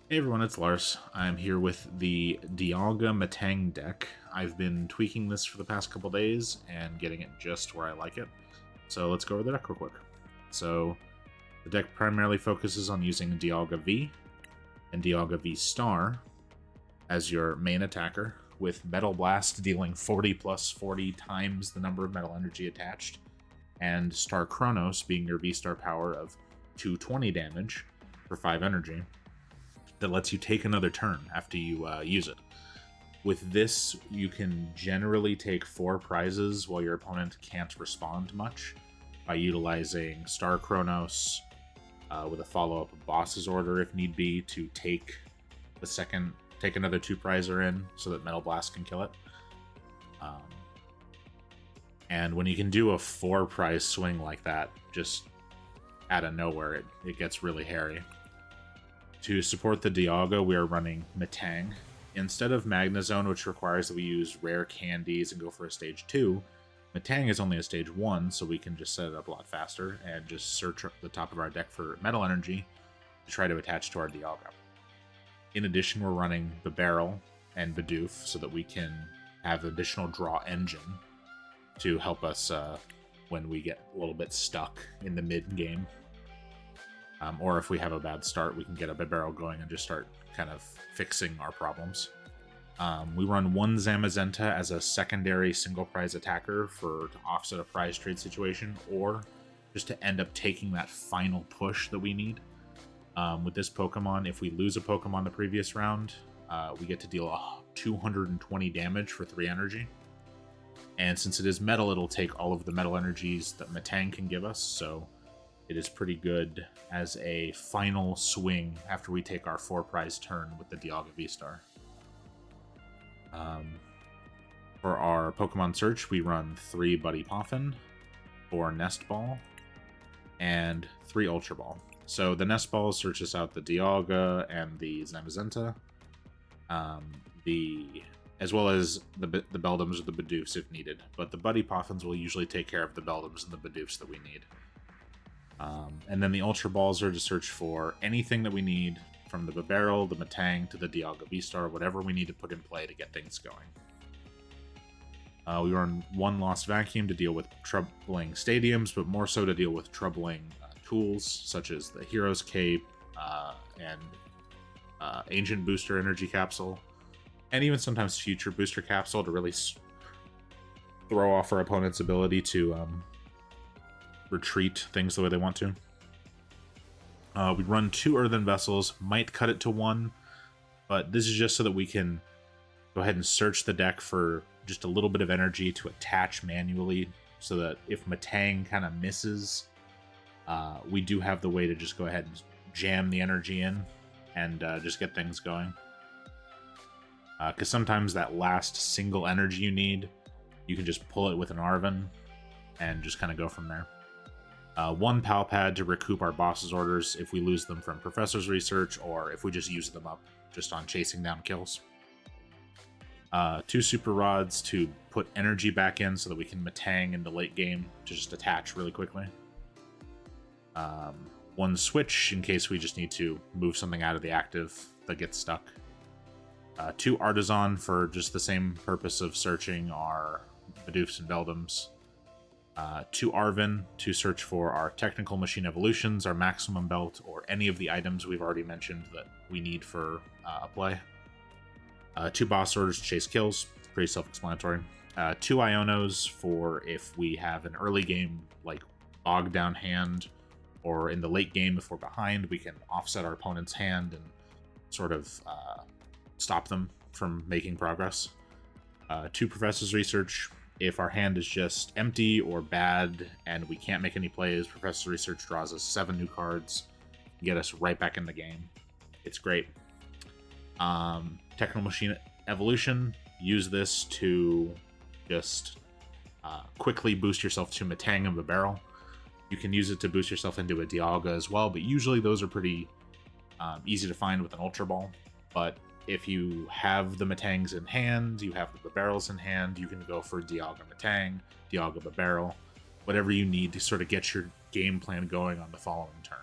Hey everyone, it's Larze. I'm here with the Dialga Metang deck. I've been tweaking this for the past couple days and getting it just where I like it. So let's go over the deck real quick. So the deck primarily focuses on using Dialga V and Dialga VSTAR as your main attacker, with Metal Blast dealing 40 plus 40 times the number of metal energy attached, and Star Chronos being your VSTAR power of 220 damage for 5 energy. That lets you take another turn after you use it. With this, you can generally take 4 prizes while your opponent can't respond much by utilizing Star Chronos with a follow-up Boss's Order if need be to take another 2 prizer in so that Metal Blast can kill it. And when you can do a 4 prize swing like that, just out of nowhere, it gets really hairy. To support the Dialga, we are running Metang. Instead of Magnezone, which requires that we use rare candies and go for a stage 2, Metang is only a stage 1, so we can just set it up a lot faster and just search the top of our deck for metal energy to try to attach to our Dialga. In addition, we're running Bibarel and Bidoof so that we can have additional draw engine to help us when we get a little bit stuck in the mid-game. Or if we have a bad start, we can get a Bibarel going and just start kind of fixing our problems. We run one Zamazenta as a secondary single prize attacker to offset a prize trade situation, or just to end up taking that final push that we need. With this Pokemon, if we lose a Pokemon the previous round, we get to deal 220 damage for 3 energy. And since it is metal, it'll take all of the metal energies that Metang can give us, so it is pretty good as a final swing after we take our 4 prize turn with the Dialga V-Star. For our Pokemon search, we run 3 Buddy Poffin, 4 Nest Ball, and 3 Ultra Ball. So the Nest Ball searches out the Dialga and the Zamazenta, as well as the Beldums or the Bidoofs if needed. But the Buddy Poffins will usually take care of the Beldums and the Bidoofs that we need. And then the Ultra Balls are to search for anything that we need, from the Bibarel, the Metang, to the Dialga V-Star, whatever we need to put in play to get things going. We run 1 Lost Vacuum to deal with troubling stadiums, but more so to deal with troubling tools, such as the Hero's Cape and Ancient Booster Energy Capsule, and even sometimes Future Booster Capsule to really throw off our opponent's ability to retreat things the way they want to. We run 2 Earthen Vessels, might cut it to 1, but this is just so that we can go ahead and search the deck for just a little bit of energy to attach manually, so that if Metang kind of misses, we do have the way to just go ahead and jam the energy in and just get things going. Because sometimes that last single energy you need, you can just pull it with an Arven and just kind of go from there. 1 Pal Pad to recoup our boss's orders if we lose them from Professor's Research, or if we just use them up just on chasing down kills. 2 Super Rods to put energy back in so that we can Metang in the late game to just attach really quickly. 1 Switch in case we just need to move something out of the active that gets stuck. 2 Artazon for just the same purpose of searching our Bidoofs and Beldums. 2 Arven to search for our Technical Machine Evolutions, our Maximum Belt, or any of the items we've already mentioned that we need for a play. 2 Boss Orders to chase kills, pretty self-explanatory. 2 Ionos for if we have an early game, like bogged down hand, or in the late game if we're behind, we can offset our opponent's hand and sort of stop them from making progress. 2 Professor's Research. If our hand is just empty or bad and we can't make any plays, Professor's Research draws us 7 new cards, get us right back in the game. It's great. Technical Machine Evolution. Use this to just quickly boost yourself to Metang and Bibarel. You can use it to boost yourself into a Dialga as well, but usually those are pretty easy to find with an Ultra Ball. But if you have the Metangs in hand, you have the Bibarels in hand, you can go for Dialga Metang, Dialga Bibarel, whatever you need to sort of get your game plan going on the following turn.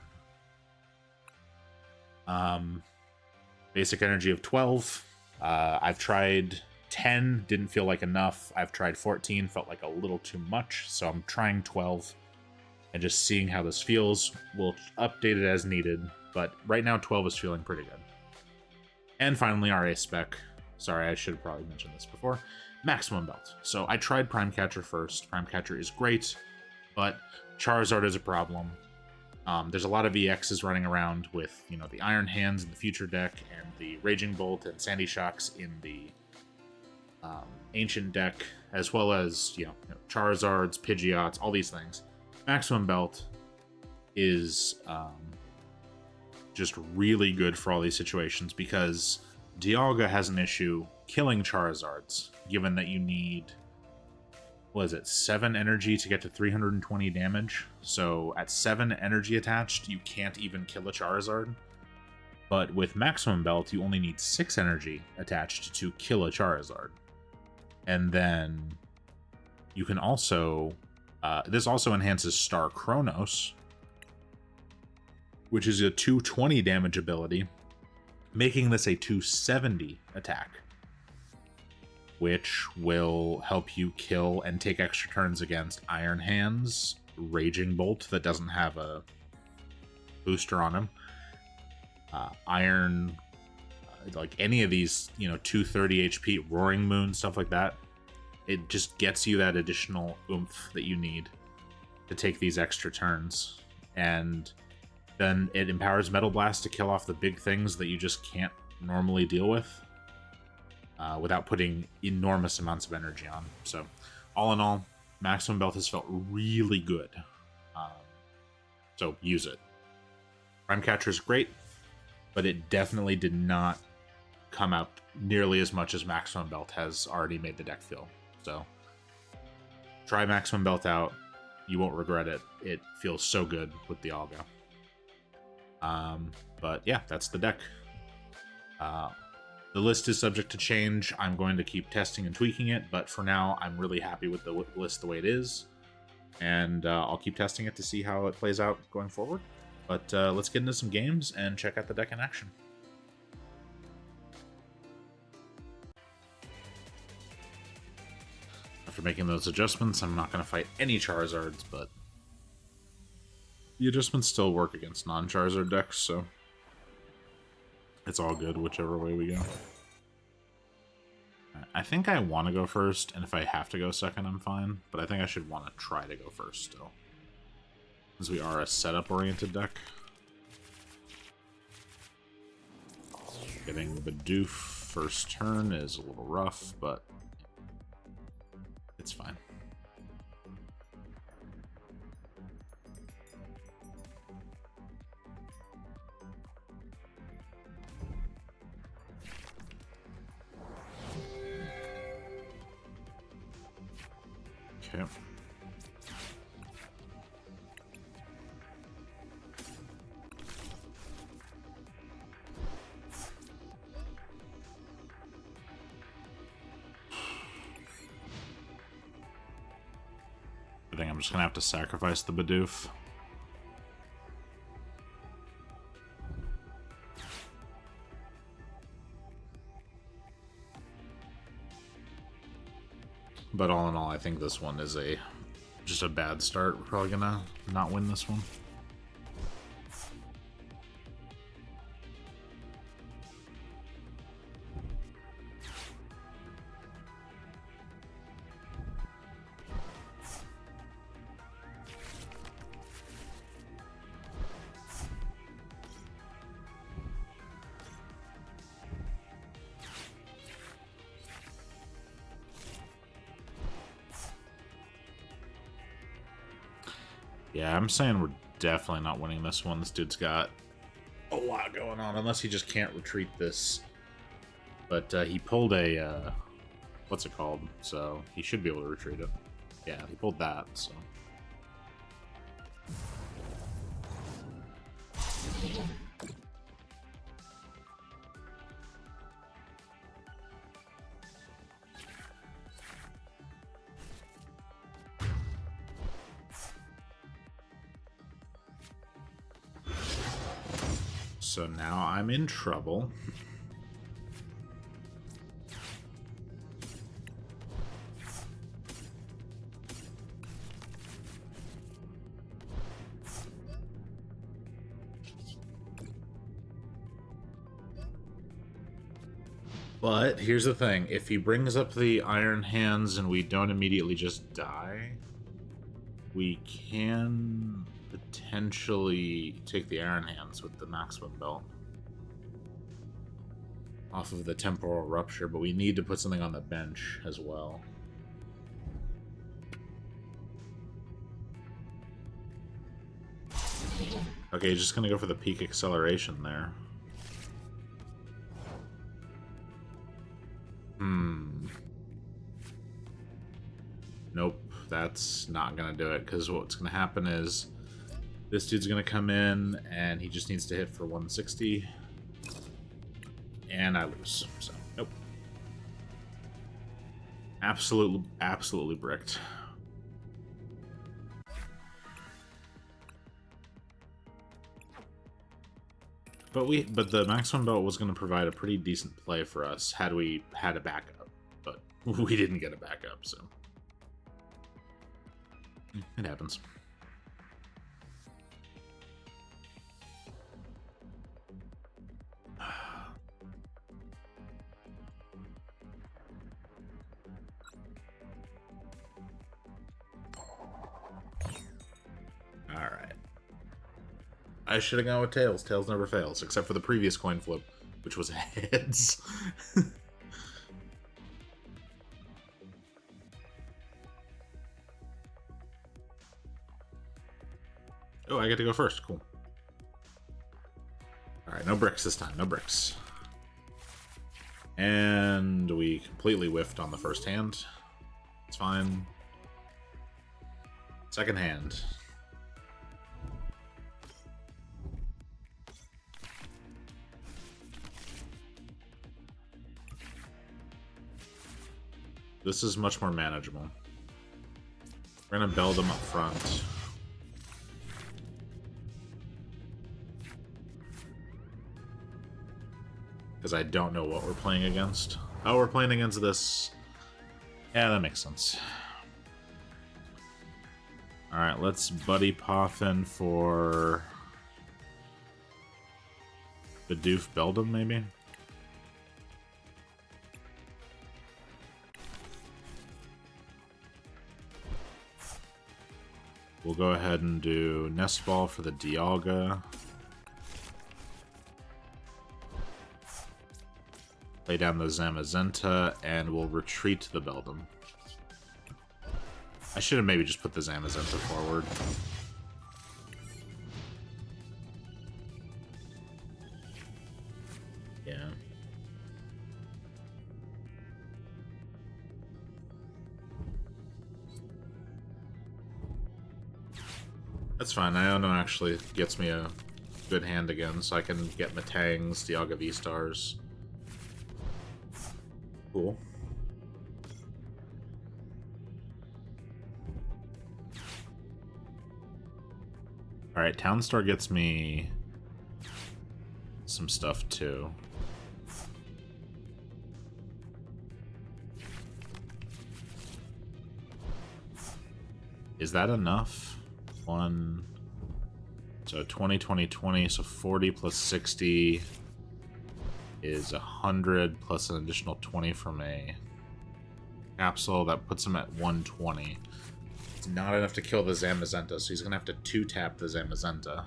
Basic energy of 12. I've tried 10, didn't feel like enough. I've tried 14, felt like a little too much, so I'm trying 12 and just seeing how this feels. We'll update it as needed, but right now 12 is feeling pretty good. And finally, our A spec. Sorry, I should have probably mentioned this before. Maximum Belt. So I tried Prime Catcher first. Prime Catcher is great, but Charizard is a problem. There's a lot of EXs running around with, you know, the Iron Hands in the future deck and the Raging Bolt and Sandy Shocks in the Ancient deck, as well as, you know, Charizards, Pidgeots, all these things. Maximum Belt is just really good for all these situations because Dialga has an issue killing Charizards, given that you need, what is it, 7 energy to get to 320 damage. So at 7 energy attached, you can't even kill a Charizard. But with Maximum Belt, you only need 6 energy attached to kill a Charizard. And then you can also, this also enhances Star Chronos, which is a 220 damage ability, making this a 270 attack, which will help you kill and take extra turns against Iron Hands, Raging Bolt that doesn't have a booster on him, Iron, like any of these, you know, 230 HP, Roaring Moon, stuff like that. It just gets you that additional oomph that you need to take these extra turns. And then it empowers Metal Blast to kill off the big things that you just can't normally deal with without putting enormous amounts of energy on. So all in all, Maximum Belt has felt really good. So use it. Prime Catcher is great, but it definitely did not come up nearly as much as Maximum Belt has already made the deck feel. So try Maximum Belt out. You won't regret it. It feels so good with Dialga. But yeah, that's the deck. The list is subject to change. I'm going to keep testing and tweaking it, but for now, I'm really happy with the list the way it is. And I'll keep testing it to see how it plays out going forward. But let's get into some games and check out the deck in action. After making those adjustments, I'm not going to fight any Charizards, but the adjustments still work against non-Charizard decks, so it's all good whichever way we go. I think I want to go first, and if I have to go second, I'm fine, but I think I should want to try to go first still, because we are a setup-oriented deck. Getting Bidoof first turn is a little rough, but it's fine. Okay. I think I'm just gonna have to sacrifice the Bidoof. But all in all, I think this one is just a bad start. We're probably gonna not win this one. Yeah, I'm saying we're definitely not winning this one. This dude's got a lot going on, unless he just can't retreat this. But he pulled a, what's it called? So he should be able to retreat it. Yeah, he pulled that, so. So now I'm in trouble. But here's the thing. If he brings up the Iron Hands and we don't immediately just die, we can potentially take the Iron Hands with the Maximum Belt off of the Temporal Rupture, but we need to put something on the bench as well. Okay, just gonna go for the Peak Acceleration there. Nope, that's not gonna do it, because what's gonna happen is this dude's gonna come in and he just needs to hit for 160. And I lose, so nope. Absolutely bricked. But the Maximum Belt was going to provide a pretty decent play for us had we had a backup, but we didn't get a backup, so it happens. Alright. I should have gone with Tails. Tails never fails, except for the previous coin flip, which was heads. Oh, I get to go first. Cool. Alright, no bricks this time. No bricks. And we completely whiffed on the first hand. It's fine. Second hand. This is much more manageable. We're gonna build them up front. Because I don't know what we're playing against. Oh, we're playing against this. Yeah, that makes sense. Alright, let's Buddy Poffin for Bidoof Beldum, maybe? We'll go ahead and do Nest Ball for the Dialga. Lay down the Zamazenta, and we'll retreat the Beldum. I should have maybe just put the Zamazenta forward. Yeah. That's fine. Iono actually gets me a good hand again, so I can get Metangs, Dialga V-Stars. Cool. Alright, Townstar gets me some stuff too. Is that enough? So 20, 20, 20, so 40 plus 60 is 100 plus an additional 20 from a capsule. That puts him at 120. It's not enough to kill the Zamazenta, so he's gonna have to 2-tap the Zamazenta.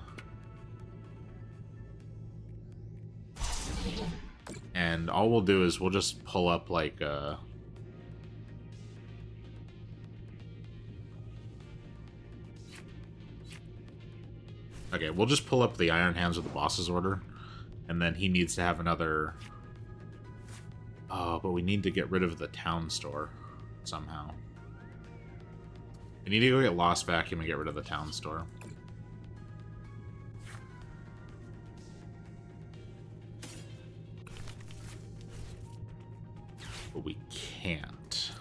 And all we'll do is we'll just pull up like okay, we'll just pull up the Iron Hands with the boss's order, and then he needs to have another... Oh, but we need to get rid of the town store somehow. We need to go get Lost Vacuum and get rid of the town store. But we can't.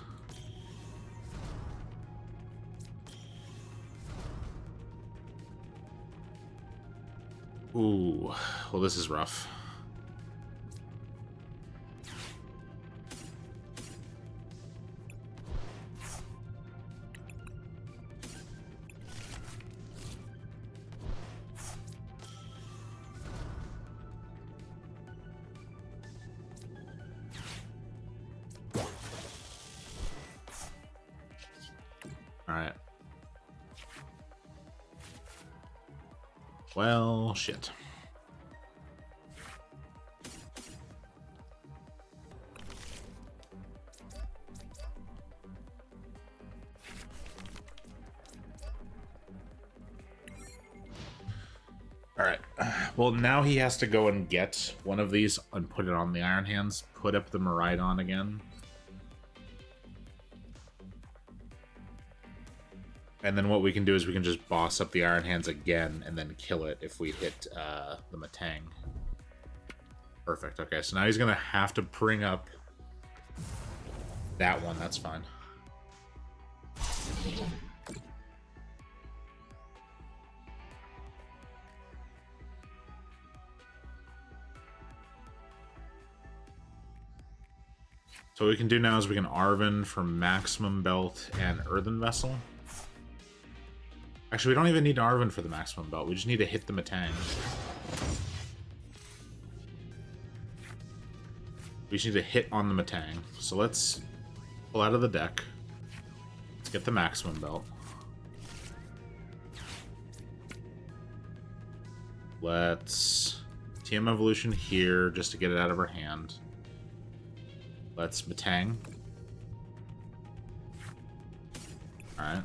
Ooh, well, this is rough. Alright. Well, shit. Alright. Well, now he has to go and get one of these and put it on the Iron Hands, put up the Miraidon again. And then what we can do is we can just boss up the Iron Hands again and then kill it if we hit the Metang. Perfect. Okay, so now he's going to have to bring up that one. That's fine. So what we can do now is we can Arven for Maximum Belt and Earthen Vessel. Actually, we don't even need Arven for the Maximum Belt. We just need to hit the Metang. We just need to hit on the Metang. So let's pull out of the deck. Let's get the Maximum Belt. Let's TM Evolution here just to get it out of our hand. Let's Metang. Alright.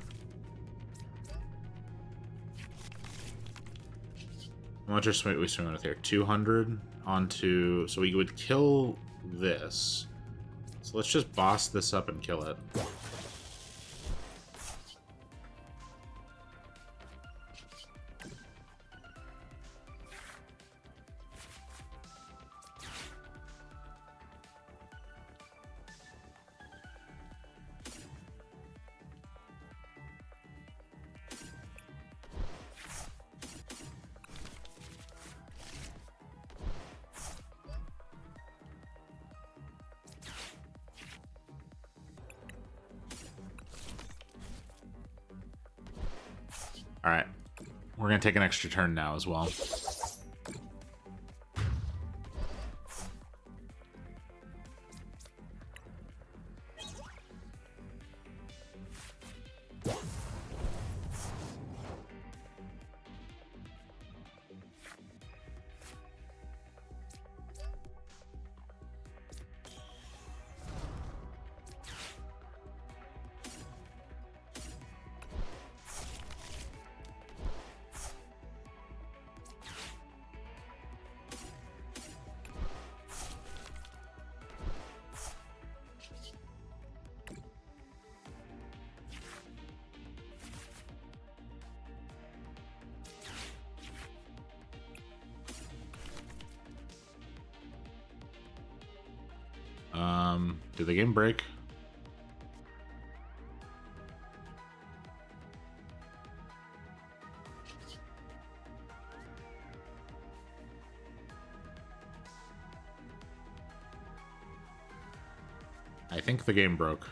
How much are we swinging with here? 200 onto... So we would kill this. So let's just boss this up and kill it. Alright. We're going to take an extra turn now as well. Did the game break? I think the game broke.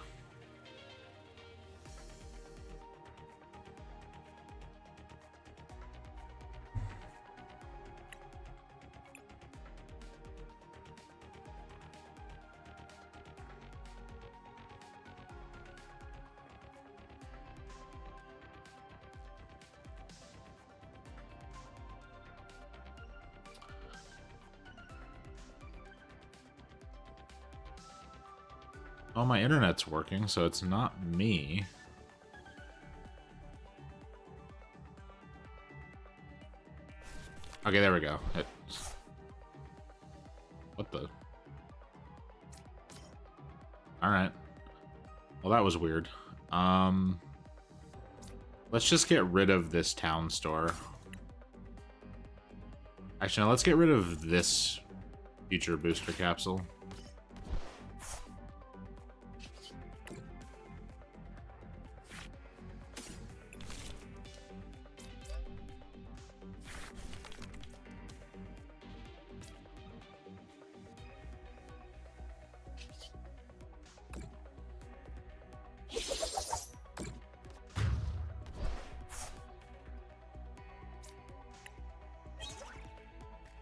Oh, my internet's working, so it's not me. Okay, there we go. What the? Alright. Well, that was weird. Let's just get rid of this town store. Actually, no, let's get rid of this future booster capsule.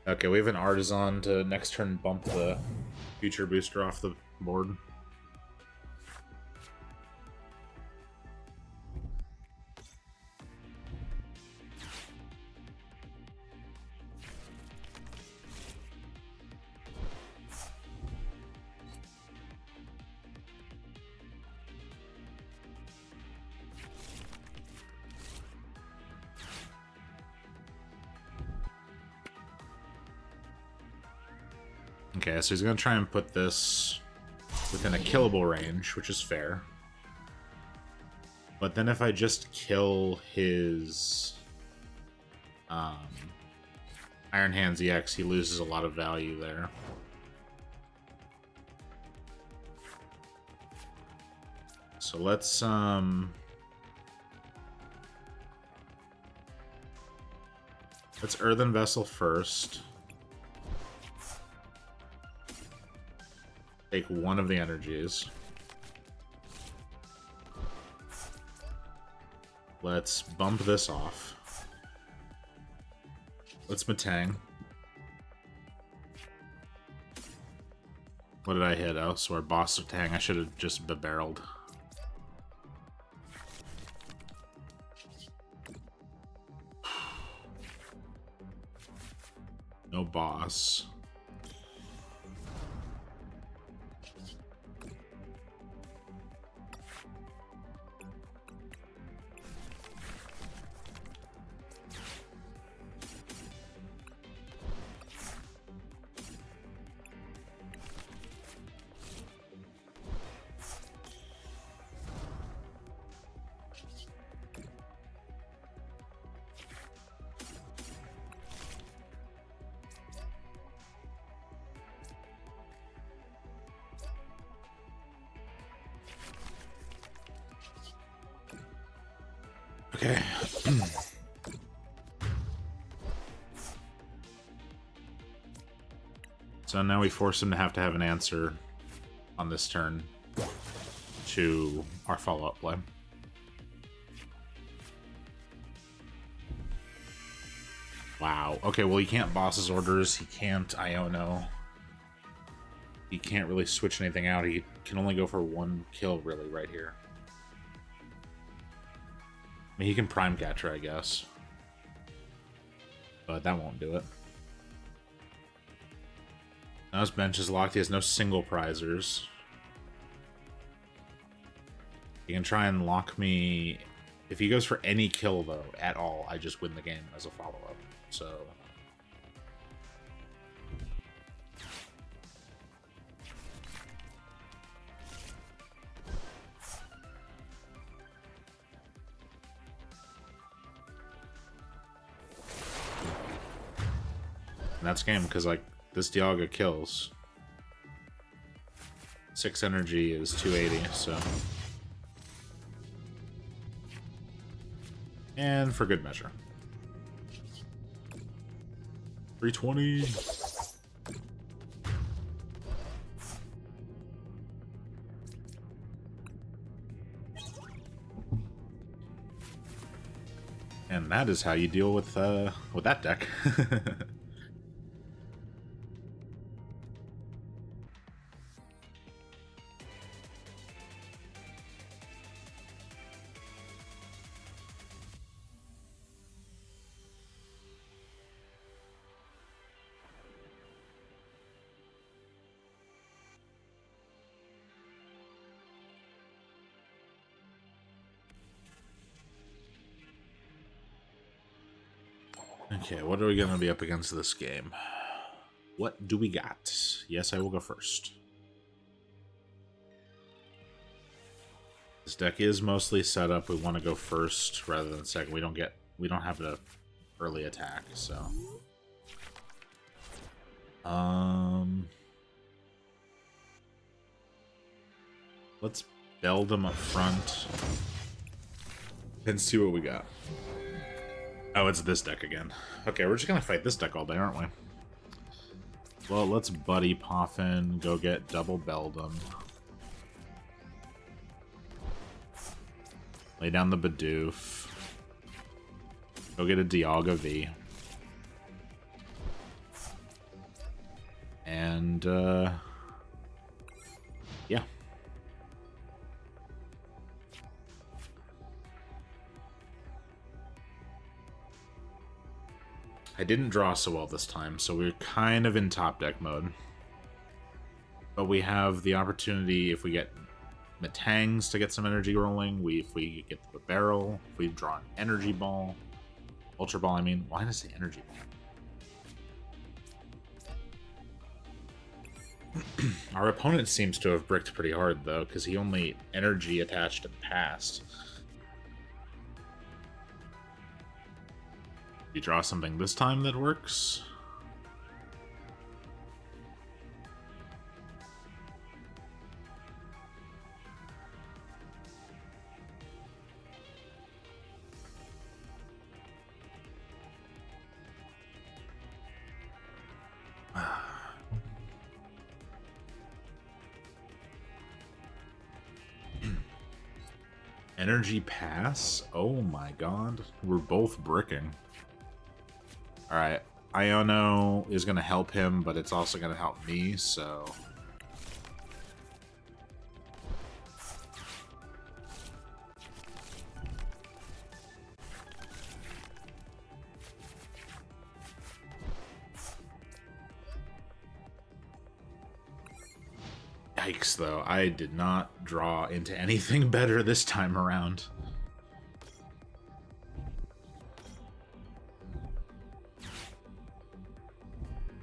Okay, we have an Artazon to next turn bump the future booster off the board. Okay, so he's gonna try and put this within a killable range, which is fair. But then if I just kill his Iron Hands EX, he loses a lot of value there. So let's Earthen Vessel first. Take one of the energies. Let's bump this off. Let's Metang. What did I hit? Oh, so our boss of Tang. I should have just Bibareled. No boss. Okay. So now we force him to have an answer on this turn to our follow-up play. Wow. Okay, well, he can't boss his orders. He can't Iono. He can't really switch anything out. He can only go for one kill, really, right here. I mean, he can Prime Catcher, I guess. But that won't do it. Now his bench is locked. He has no single prizers. He can try and lock me. If he goes for any kill, though, at all, I just win the game as a follow-up. So... And that's game, because, like, this Dialga kills. 6 energy is 280, so... And for good measure. 320! And that is how you deal with that deck. Okay, what are we going to be up against this game? What do we got? Yes, I will go first. This deck is mostly set up. We want to go first rather than second. We don't have an early attack, so. Let's Beldum up front and see what we got. Oh, it's this deck again. Okay, we're just gonna fight this deck all day, aren't we? Well, let's Buddy Poffin, go get double Beldum. Lay down the Bidoof. Go get a Dialga V. And, yeah. I didn't draw so well this time, so we're kind of in top deck mode. But we have the opportunity, if we get Metangs to get some energy rolling, if we get the barrel, if we draw an energy ball, Ultra Ball, I mean, why did I say energy ball? Our opponent seems to have bricked pretty hard, though, because he only energy attached and passed. You draw something this time that works? Energy pass? Oh my god. We're both bricking. Alright. Iono is going to help him, but it's also going to help me, so... Yikes, though. I did not draw into anything better this time around.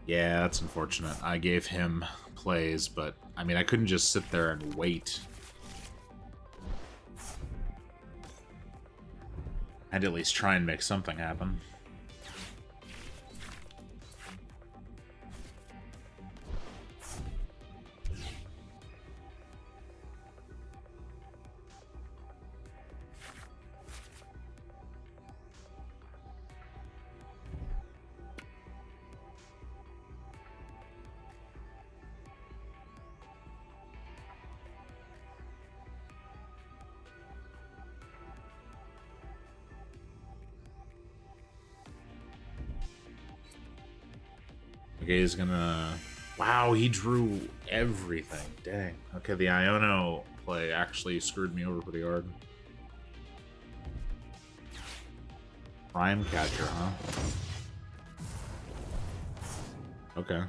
Yeah, that's unfortunate. I gave him plays, but, I mean, I couldn't just sit there and wait. I'd at least try and make something happen. Okay, he's gonna... Wow, he drew everything. Dang. Okay, the Iono play actually screwed me over pretty hard. Prime catcher, huh? Okay.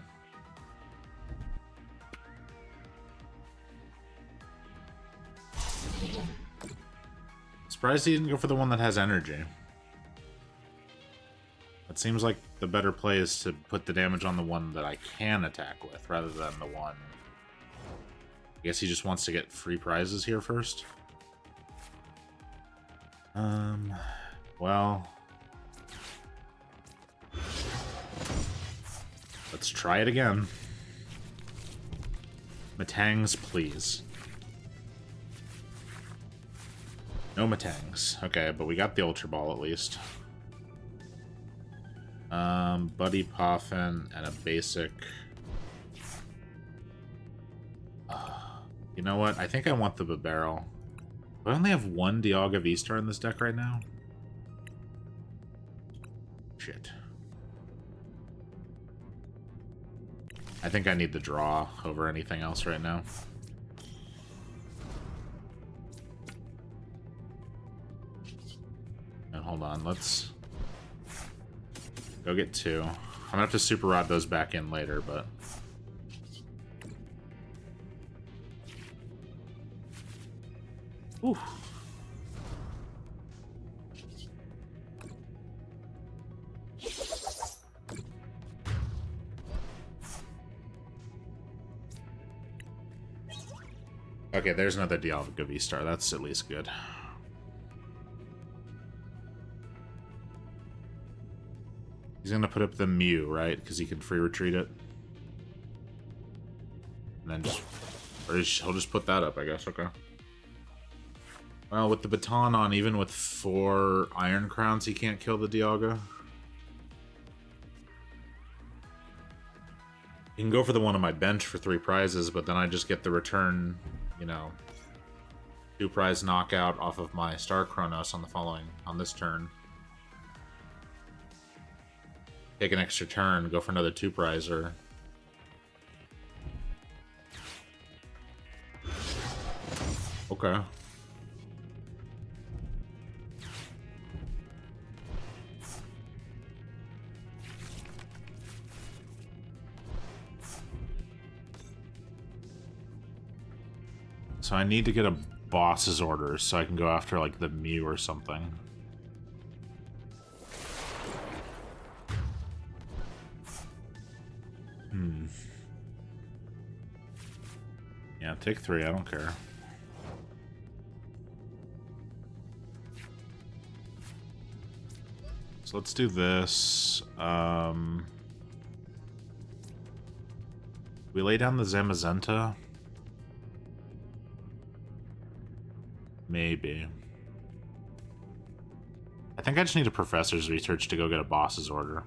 Surprised he didn't go for the one that has energy. It seems like the better play is to put the damage on the one that I can attack with, rather than the one... I guess he just wants to get free prizes here first? Well... Let's try it again. Metangs, please. No Metangs. Okay, but we got the Ultra Ball at least. Buddy Poffin and a basic. You know what? I think I want the Bibarel. Do I only have one Dialga VSTAR in this deck right now? Shit. I think I need the draw over anything else right now. And hold on, let's go get two. I'm gonna have to super rod those back in later, but... Ooh. Okay, there's another Dialga VSTAR. That's at least good. He's gonna put up the Mew, right? Because he can free retreat it. And then just... Or he'll just put that up, I guess. Okay. Well, with the baton on, even with 4 Iron Crowns, he can't kill the Dialga. You can go for the one on my bench for 3 prizes, but then I just get the return, you know, 2 prize knockout off of my Star Chronos on this turn. Take an extra turn, go for another 2 prizer. Okay. So I need to get a boss's orders so I can go after, like, the Mew or something. Yeah, take 3, I don't care. So let's do this. We lay down the Zamazenta? Maybe. I think I just need a professor's research to go get a boss's order.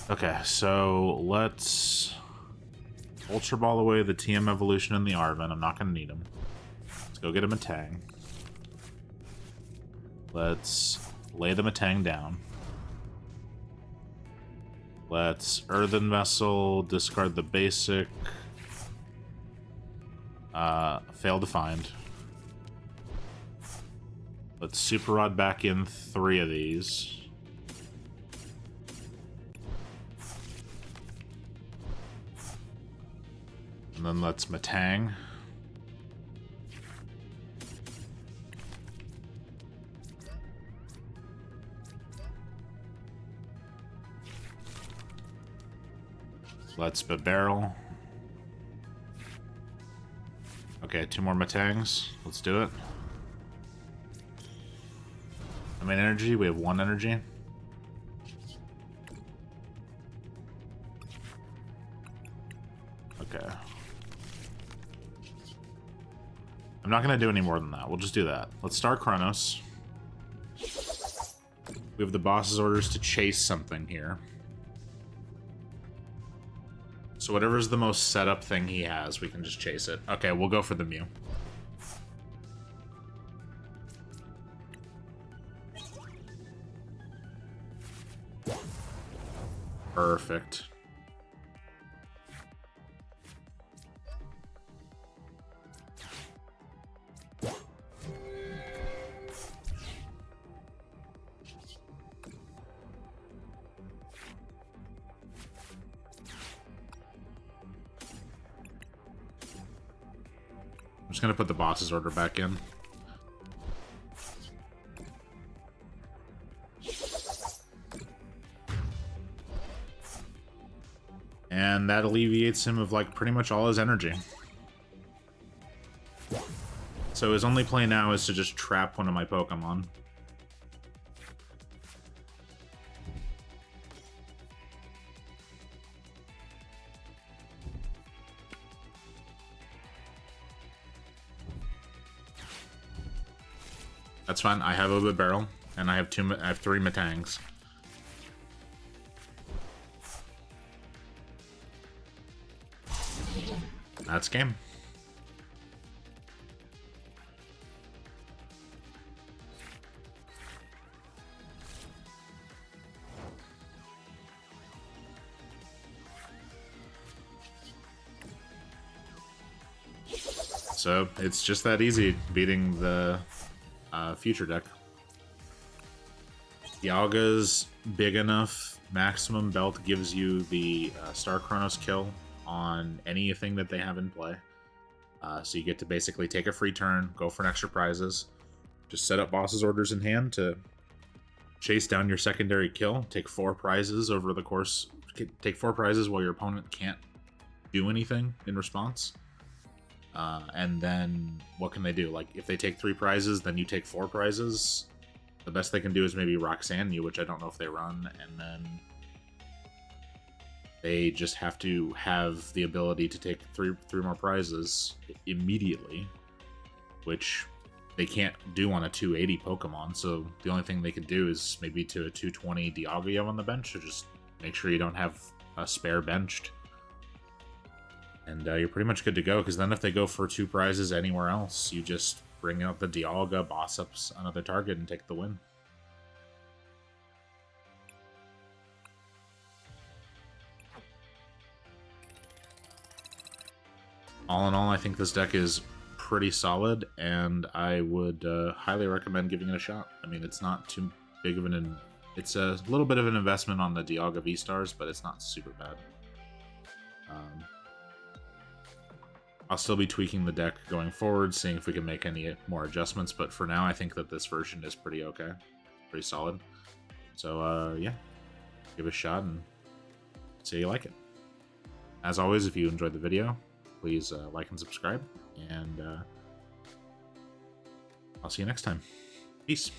Okay, so let's Ultra Ball away the TM Evolution and the Arven. I'm not going to need them. Let's go get a Metang. Let's lay the Metang down. Let's Earthen Vessel, discard the basic. Fail to find. Let's Super Rod back in 3 of these. And then let's Metang. Let's Bibarel. Okay, 2 more Metangs. Let's do it. I mean, energy. We have 1 energy. Okay. I'm not going to do any more than that. We'll just do that. Let's start Chronos. We have the boss's orders to chase something here. So whatever's the most setup thing he has, we can just chase it. Okay, we'll go for the Mew. Perfect. I'm just gonna put the boss's order back in. And that alleviates him of like pretty much all his energy. So his only play now is to just trap one of my Pokemon. That's fine. I have a Bibarel, and I have 3 Metangs. That's game. So it's just that easy beating the future deck. Dialga's big enough. Maximum Belt gives you the Star Chronos kill on anything that they have in play. So you get to basically take a free turn, go for an extra prizes, just set up boss's orders in hand to chase down your secondary kill, take 4 prizes over the course, take 4 prizes while your opponent can't do anything in response. And then what can they do? Like, if they take 3 prizes, then you take 4 prizes. The best they can do is maybe Roxanne you, which I don't know if they run, and then they just have to have the ability to take three more prizes immediately, which they can't do on a 280 Pokemon. So the only thing they could do is maybe to a 220 Dialga you have on the bench, or just make sure you don't have a spare benched. And you're pretty much good to go, because then if they go for 2 prizes anywhere else, you just bring out the Dialga, boss up another target, and take the win. All in all, I think this deck is pretty solid, and I would highly recommend giving it a shot. I mean, it's not too big of an... It's a little bit of an investment on the Dialga VSTARs, but it's not super bad. I'll still be tweaking the deck going forward, seeing if we can make any more adjustments, but for now I think that this version is pretty okay. Pretty solid. So, yeah. give it a shot and see you like it. As always, if you enjoyed the video, please like and subscribe, and I'll see you next time. Peace.